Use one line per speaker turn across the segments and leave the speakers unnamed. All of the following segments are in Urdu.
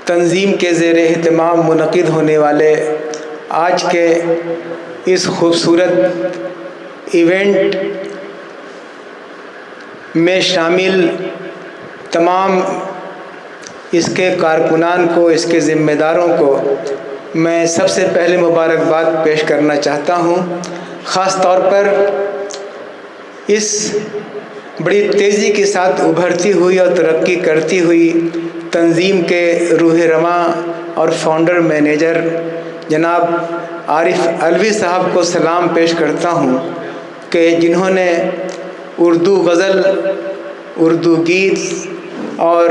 تنظیم کے زیر اہتمام منعقد ہونے والے آج کے اس خوبصورت ایونٹ میں شامل تمام اس کے کارکنان کو، اس کے ذمہ داروں کو میں سب سے پہلے مبارکباد پیش کرنا چاہتا ہوں، خاص طور پر اس بڑی تیزی کے ساتھ ابھرتی ہوئی اور ترقی کرتی ہوئی تنظیم کے روح رواں اور فاؤنڈر مینیجر جناب عارف علوی صاحب کو سلام پیش کرتا ہوں کہ جنہوں نے اردو غزل، اردو گیت اور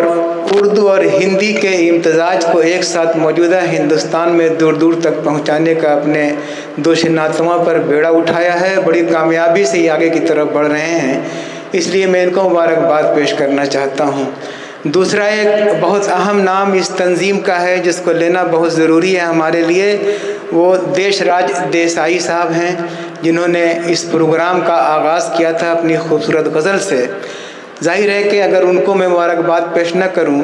اردو اور ہندی کے امتزاج کو ایک ساتھ موجودہ ہندوستان میں دور دور تک پہنچانے کا اپنے دوش ناتواں پر بیڑا اٹھایا ہے، بڑی کامیابی سے یہ آگے کی طرف بڑھ رہے ہیں، اس لیے میں ان کو مبارکباد پیش کرنا چاہتا ہوں۔ دوسرا ایک بہت اہم نام اس تنظیم کا ہے جس کو لینا بہت ضروری ہے ہمارے لیے، وہ دیش راج دیسائی صاحب ہیں، جنہوں نے اس پروگرام کا آغاز کیا تھا اپنی خوبصورت غزل سے۔ ظاہر ہے کہ اگر ان کو میں مبارکباد پیش نہ کروں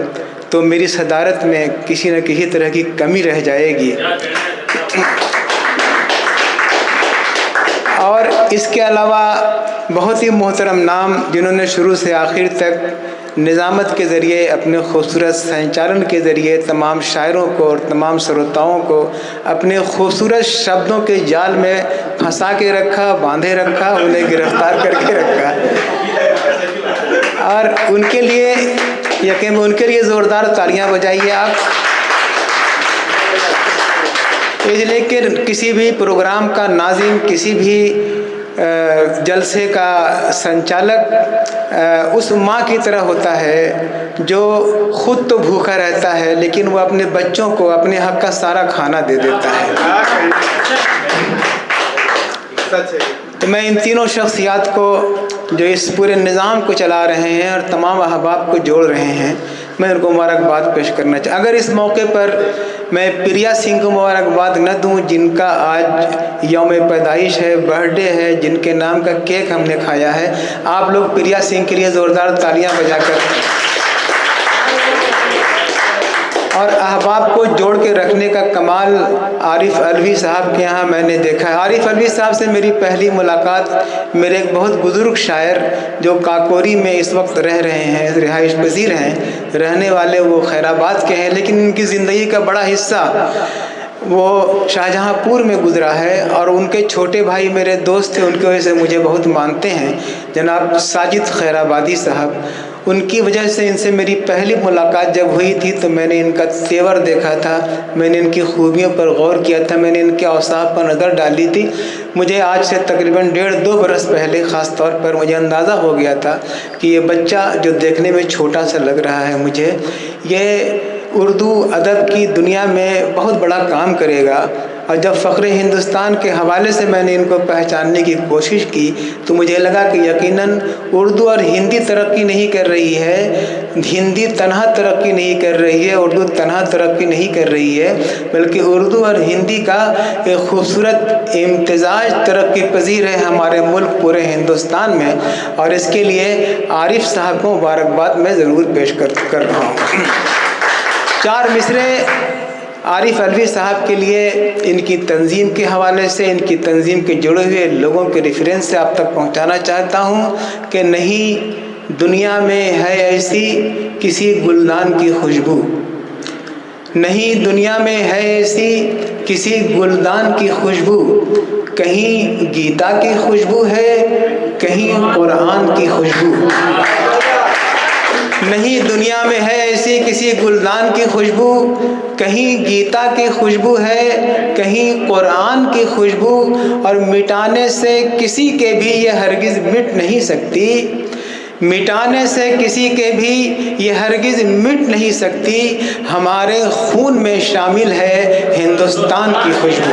تو میری صدارت میں کسی نہ کسی طرح کی کمی رہ جائے گی۔ اور اس کے علاوہ بہت ہی محترم نام جنہوں نے شروع سے آخر تک نظامت کے ذریعے، اپنے خوبصورت سنچالن کے ذریعے تمام شاعروں کو اور تمام سروتاؤں کو اپنے خوبصورت شبدوں کے جال میں پھنسا کے رکھا، باندھے رکھا، انہیں گرفتار کر کے رکھا، اور ان کے لیے یقین ان کے لیے زوردار تالیاں بجائیے آپ۔ اس لیے کہ کسی بھی پروگرام کا ناظم، کسی بھی جلسے کا سنچالک اس ماں کی طرح ہوتا ہے جو خود تو بھوکا رہتا ہے لیکن وہ اپنے بچوں کو اپنے حق کا سارا کھانا دے دیتا ہے۔ تو میں ان تینوں شخصیات کو جو اس پورے نظام کو چلا رہے ہیں اور تمام احباب کو جوڑ رہے ہیں، میں ان کو مبارکباد پیش کرنا چاہتا ہوں۔ اگر اس موقع پر میں پریا سنگھ کو مبارکباد نہ دوں، جن کا آج یوم پیدائش ہے، برتھ ڈے ہے، جن کے نام کا کیک ہم نے کھایا ہے، آپ لوگ پریا سنگھ کے لیے زوردار تالیاں بجا کر اور احباب کو جوڑ کے رکھنے کا کمال عارف علوی صاحب کے یہاں میں نے دیکھا ہے۔ عارف علوی صاحب سے میری پہلی ملاقات میرے ایک بہت بزرگ شاعر جو کاکوری میں اس وقت رہ رہے ہیں، رہائش پذیر ہیں، رہنے والے وہ خیر آباد کے ہیں، لیکن ان کی زندگی کا بڑا حصہ وہ شاہجہاں پور میں گزرا ہے، اور ان کے چھوٹے بھائی میرے دوست تھے، ان کی وجہ سے مجھے بہت مانتے ہیں، جناب ساجد خیر آبادی صاحب۔ ان کی وجہ سے ان سے میری پہلی ملاقات جب ہوئی تھی تو میں نے ان کا تیور دیکھا تھا، میں نے ان کی خوبیوں پر غور کیا تھا، میں نے ان کے اوصاف پر نظر ڈالی تھی۔ مجھے آج سے تقریباً 1.5-2 برس پہلے خاص طور پر مجھے اندازہ ہو گیا تھا کہ یہ بچہ جو دیکھنے میں چھوٹا سا لگ رہا ہے مجھے، یہ اردو ادب کی دنیا میں بہت بڑا کام کرے گا۔ اور جب فخر ہندوستان کے حوالے سے میں نے ان کو پہچاننے کی کوشش کی تو مجھے لگا کہ یقیناً اردو اور ہندی ترقی نہیں کر رہی ہے، ہندی تنہا ترقی نہیں کر رہی ہے، اردو تنہا ترقی نہیں کر رہی ہے، بلکہ اردو اور ہندی کا ایک خوبصورت امتزاج ترقی پذیر ہے ہمارے ملک پورے ہندوستان میں، اور اس کے لیے عارف صاحب کو مبارکباد میں ضرور پیش کر رہا ہوں۔ 4 مصرے عارف علوی صاحب کے لیے ان کی تنظیم کے حوالے سے، ان کی تنظیم کے جڑے ہوئے لوگوں کے ریفرنس سے آپ تک پہنچانا چاہتا ہوں کہ نہیں دنیا میں ہے ایسی کسی گلدان کی خوشبو، نہیں دنیا میں ہے ایسی کسی گلدان کی خوشبو، کہیں گیتا کی خوشبو ہے، کہیں قرآن کی خوشبو، نہیں دنیا میں ہے ایسی کسی گلدان کی خوشبو، کہیں گیتا کی خوشبو ہے، کہیں قرآن کی خوشبو، اور مٹانے سے کسی کے بھی یہ ہرگز مٹ نہیں سکتی، مٹانے سے کسی کے بھی یہ ہرگز مٹ نہیں سکتی، ہمارے خون میں شامل ہے ہندوستان کی خوشبو۔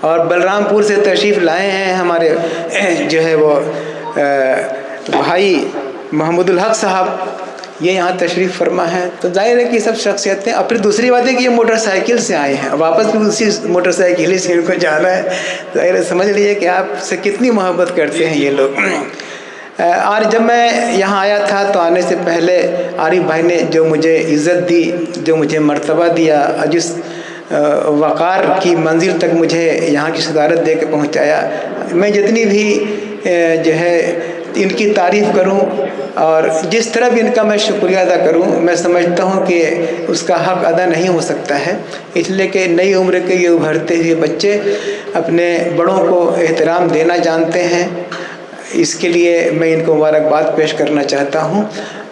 اور بلرامپور سے تشریف لائے ہیں ہمارے جو ہے وہ بھائی محمود الحق صاحب، یہ یہاں تشریف فرما ہے. تو ظاہر ہے کہ یہ سب شخصیتیں. اور پھر دوسری بات ہے کہ یہ موٹر سائیکل سے آئے ہیں، واپس بھی اسی موٹر سائیکل ہی سے ان کو جانا ہے. ظاہر ہے سمجھ لیجیے کہ آپ سے کتنی محبت کرتے ہیں یہ لوگ. اور جب میں یہاں آیا تھا تو آنے سے پہلے عارف بھائی نے جو مجھے عزت دی، جو مجھے مرتبہ دیا، جس وقار کی منزل تک مجھے یہاں کی صدارت دے کے پہنچایا، میں جتنی بھی جو ہے ان کی تعریف کروں اور جس طرح بھی ان کا میں شکریہ ادا کروں، میں سمجھتا ہوں کہ اس کا حق ادا نہیں ہو سکتا ہے. اس لیے کہ نئی عمر کے یہ ابھرتے ہوئے بچے اپنے بڑوں کو احترام دینا جانتے ہیں. اس کے لیے میں ان کو مبارکباد پیش کرنا چاہتا ہوں.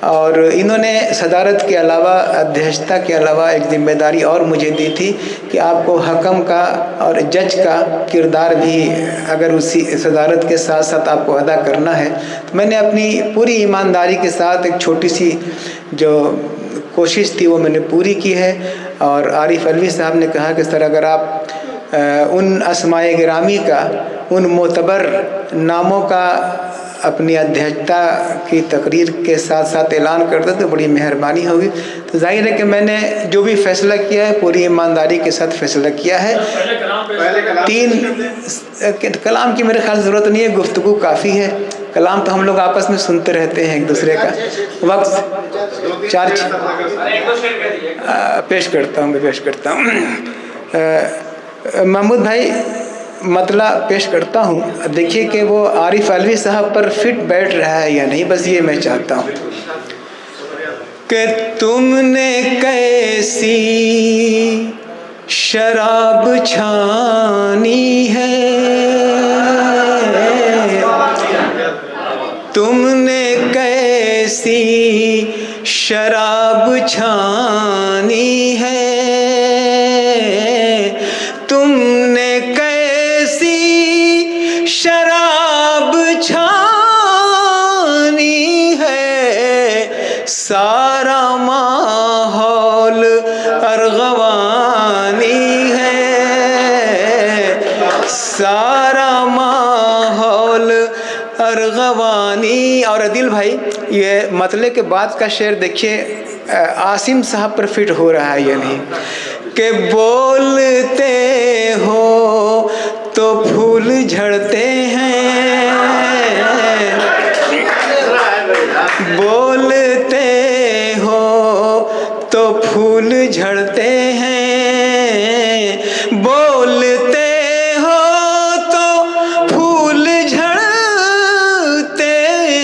اور انہوں نے صدارت کے علاوہ، ادھیشتا کے علاوہ ایک ذمہ داری اور مجھے دی تھی کہ آپ کو حکم کا اور جج کا کردار بھی اگر اسی صدارت کے ساتھ ساتھ آپ کو ادا کرنا ہے. تو میں نے اپنی پوری ایمانداری کے ساتھ ایک چھوٹی سی جو کوشش تھی وہ میں نے پوری کی ہے. اور عارف علوی صاحب نے کہا کہ سر اگر آپ ان اسماء گرامی کا، ان معتبر ناموں کا اپنی ادھیشتا کی تقریر کے ساتھ ساتھ اعلان کر دیں تو بڑی مہربانی ہوگی. تو ظاہر ہے کہ میں نے جو بھی فیصلہ کیا ہے پوری ایمانداری کے ساتھ فیصلہ کیا ہے. کلام کی میرے خیال ضرورت نہیں ہے، گفتگو کافی ہے. کلام تو ہم لوگ آپس میں سنتے رہتے ہیں ایک دوسرے کا. وقت پیش کرتا ہوں. محمود بھائی مطلع پیش کرتا ہوں. دیکھیے کہ وہ عارف علوی صاحب پر فٹ بیٹھ رہا ہے یا نہیں، بس یہ میں چاہتا ہوں کہ تم نے کیسی شراب چھانی ہے، تم نے کیسی شراب چھانی ہے، تم نے کیسی شراب چھانی ہے، سارا ماحول ارغوانی ہے، سارا ماحول ارغوانی. اور عدیل بھائی یہ مطلع کے بعد کا شعر دیکھیے عاصم صاحب پر فٹ ہو رہا ہے یا نہیں کہ بولتے ہو تو پھول جھڑتے ہیں، بولتے ہو تو پھول جھڑتے ہیں، بولتے ہو تو پھول جھڑتے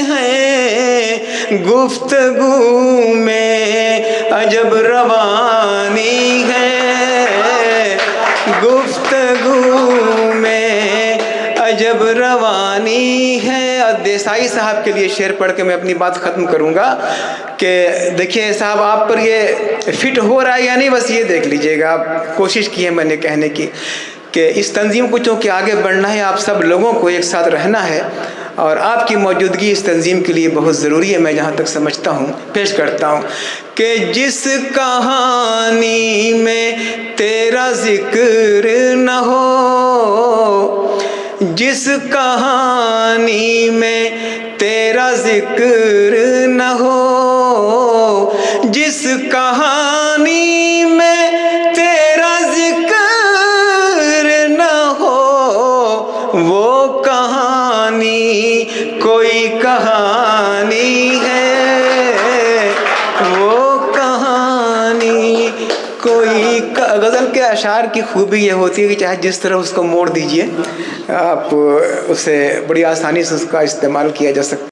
ہیں، گفتگو میں عجب روانی ہے، گفتگو میں عجب روانی ہے. اور دیسائی صاحب کے لیے شعر پڑھ کے میں اپنی بات ختم کروں گا کہ دیکھیے صاحب آپ پر یہ فٹ ہو رہا ہے یا نہیں، بس یہ دیکھ لیجئے گا. آپ کوشش کی ہے میں نے کہنے کی کہ اس تنظیم کو چونکہ آگے بڑھنا ہے، آپ سب لوگوں کو ایک ساتھ رہنا ہے اور آپ کی موجودگی اس تنظیم کے لیے بہت ضروری ہے. میں جہاں تک سمجھتا ہوں پیش کرتا ہوں کہ جس کہانی میں تیرا ذکر نہ ہو، جس کہانی میں تیرا ذکر نہ ہو، جس کہانی میں تیرا ذکر نہ ہو، وہ کہانی کوئی کہانی ہے، وہ کہانی کوئی غزل کے اشعار کی خوبی یہ ہوتی ہے کہ چاہے جس طرح اس کو موڑ دیجئے آپ اسے بڑی آسانی سے اس کا استعمال کیا جا سکتا ہے.